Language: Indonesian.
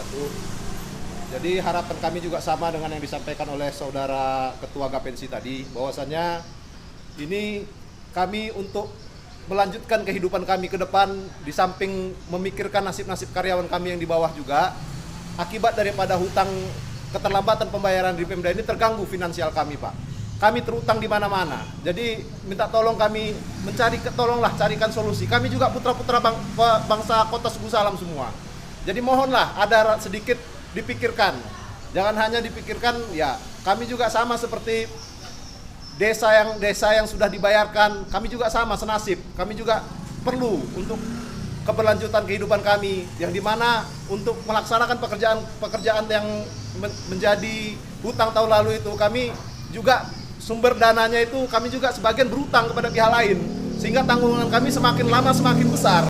wabarakatuh. Jadi harapan kami juga sama dengan yang disampaikan oleh saudara Ketua Gapensi tadi, bahwasannya ini kami untuk melanjutkan kehidupan kami ke depan, di samping memikirkan nasib-nasib karyawan kami yang di bawah juga, akibat daripada hutang keterlambatan pembayaran di Pemda ini terganggu finansial kami, Pak. Kami terutang di mana-mana. Jadi minta tolong kami tolonglah carikan solusi. Kami juga putra-putra bangsa Kota Suku Salam semua. Jadi mohonlah ada sedikit dipikirkan. Jangan hanya dipikirkan, ya kami juga sama seperti desa yang sudah dibayarkan, kami juga sama senasib. Kami juga perlu untuk keberlanjutan kehidupan kami, yang dimana untuk melaksanakan pekerjaan yang menjadi hutang tahun lalu itu, kami juga sumber dananya itu kami juga sebagian berhutang kepada pihak lain, sehingga tanggungan kami semakin lama semakin besar.